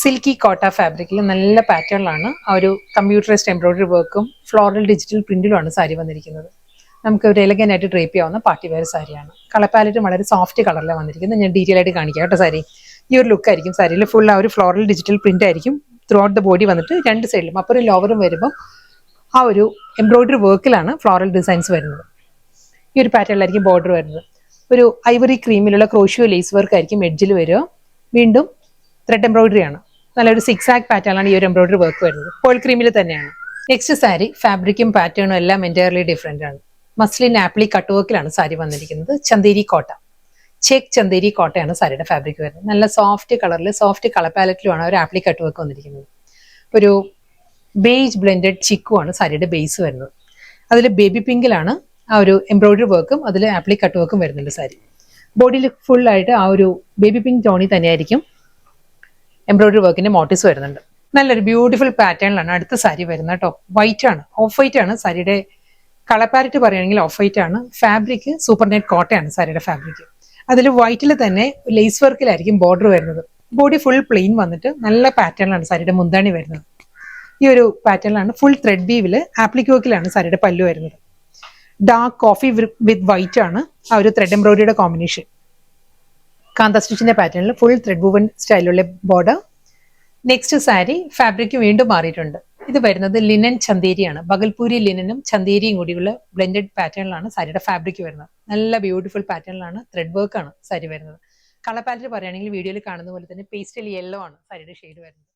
Silky കോട്ട ഫാബ്രിക്കിൽ നല്ല പാറ്റേണിലാണ് ആ ഒരു കമ്പ്യൂട്ടറൈസ്ഡ് എംബ്രോയിഡറി വർക്കും ഫ്ലോറൽ ഡിജിറ്റൽ പ്രിന്റിലുമാണ് സാരി വന്നിരിക്കുന്നത്. നമുക്ക് ഒരു എലഗന്റ് ആയിട്ട് ഡ്രേപ്പ് ചെയ്യാവുന്ന പാർട്ടി വെയർ സാരിയാണ്. കളർ പാലറ്റും വളരെ സോഫ്റ്റ് കളറിലാണ് വന്നിരിക്കുന്നത്. ഞാൻ ഡീറ്റെയിൽ ആയിട്ട് കാണിക്കാം കേട്ടോ. സാരി ഈ ഒരു ലുക്ക് ആയിരിക്കും. സാരിയിൽ ഫുൾ ആ ഒരു ഫ്ലോറൽ ഡിജിറ്റൽ പ്രിന്റ് ആയിരിക്കും ത്രൂ ഔട്ട് ദ ബോഡി വന്നിട്ട് രണ്ട് സൈഡിലും അപ്പറും ലോവറും വരുമ്പോൾ ആ ഒരു എംബ്രോയിഡറി വർക്കിലാണ് ഫ്ലോറൽ ഡിസൈൻസ് വരുന്നത്. ഈ ഒരു പാറ്റേണിലായിരിക്കും ബോർഡർ വരുന്നത്. ഒരു ഐവറി ക്രീമിലുള്ള ക്രോഷ്യോ ലേസ് വർക്ക് ആയിരിക്കും എഡ്ജിൽ വരിക. വീണ്ടും ത്രെഡ് എംബ്രോയിഡറി ആണ്. നല്ലൊരു സിക്സ് ആക്ക് പാറ്റേണാണ് ഈ ഒരു എംബ്രോയിഡറി വർക്ക് വരുന്നത്. പോൾ ക്രീമിൽ തന്നെയാണ്. നെക്സ്റ്റ് സാരി ഫാബ്രിക്കും പാറ്റേണും എല്ലാം എൻറ്റയർലി ഡിഫറെൻ്റ് ആണ്. മസ്ലിൻ ആപ്ലി കട്ട് വർക്കിലാണ് സാരി വന്നിരിക്കുന്നത്. ചന്തേരി കോട്ട, ചെക്ക് ചന്തേരി കോട്ടയാണ് സാരിയുടെ ഫാബ്രിക് വരുന്നത്. നല്ല സോഫ്റ്റ് കളറിൽ സോഫ്റ്റ് കളർ പാലറ്റിലുമാണ് ഒരു ആപ്ലി കട്ട് വർക്ക് വന്നിരിക്കുന്നത്. ഒരു ബേജ് ബ്ലെൻഡഡ് ചിക്കുമാണ് സാരിയുടെ ബേസ് വരുന്നത്. അതിൽ ബേബി പിങ്കിലാണ് ആ ഒരു എംബ്രോയിഡറി വർക്കും അതിൽ ആപ്ലി കട്ട് വർക്കും വരുന്നുണ്ട്. സാരി ബോഡിയിൽ ഫുൾ ആയിട്ട് ആ ഒരു ബേബി പിങ്ക് ടോണിൽ തന്നെയായിരിക്കും എംബ്രോയിഡറി വർക്കിന്റെ മോട്ടീവ്സ് വരുന്നുണ്ട്. നല്ലൊരു ബ്യൂട്ടിഫുൾ പാറ്റേണിലാണ് അടുത്ത സാരി വരുന്നത് കേട്ടോ. വൈറ്റ് ആണ്, ഓഫ് വൈറ്റ് ആണ് സാരിയുടെ കളർ പാലറ്റ് പറയുകയാണെങ്കിൽ ഓഫ് വൈറ്റ് ആണ്. ഫാബ്രിക് സൂപ്പർ നെറ്റ് കോട്ടയാണ് സാരിയുടെ ഫാബ്രിക്. അതിൽ വൈറ്റിൽ തന്നെ ലേസ് വർക്കിലായിരിക്കും ബോർഡർ വരുന്നത്. ബോഡി ഫുൾ പ്ലെയിൻ വന്നിട്ട് നല്ല പാറ്റേണിലാണ് സാരിയുടെ മുന്താണി വരുന്നത്. ഈ ഒരു പാറ്റേണിലാണ് ഫുൾ ത്രെഡ് വീവില് ആപ്ലിക് വർക്കിലാണ് സാരിയുടെ പല്ലു വരുന്നത്. ഡാർക്ക് കോഫി വിത്ത് വൈറ്റ് ആണ് ആ ഒരു ത്രെഡ് എംബ്രോയിഡറിയുടെ കോമ്പിനേഷൻ. കാന്ത സ്റ്റിച്ചിന്റെ പാറ്റേണിൽ ഫുൾ ത്രെഡ് വൂവൻ സ്റ്റൈലുള്ള ബോർഡർ. നെക്സ്റ്റ് സാരി ഫാബ്രിക് വീണ്ടും മാറിയിട്ടുണ്ട്. ഇത് വരുന്നത് ലിനൻ ചന്തേരിയാണ്. ബഗൽപൂരി ലിനനും ചന്തേരിയും കൂടിയുള്ള ബ്ലെൻഡഡ് പാറ്റേണിലാണ് സാരിയുടെ ഫാബ്രിക് വരുന്നത്. നല്ല ബ്യൂട്ടിഫുൾ പാറ്റേണിലാണ് ത്രെഡ് വർക്ക് ആണ് സാരി വരുന്നത്. കളർ പാലറ്റ് പറയുകയാണെങ്കിൽ വീഡിയോയിൽ കാണുന്ന പോലെ തന്നെ പേസ്റ്റൽ യെല്ലോ ആണ് സാരിയുടെ ഷെയ്ഡ് വരുന്നത്.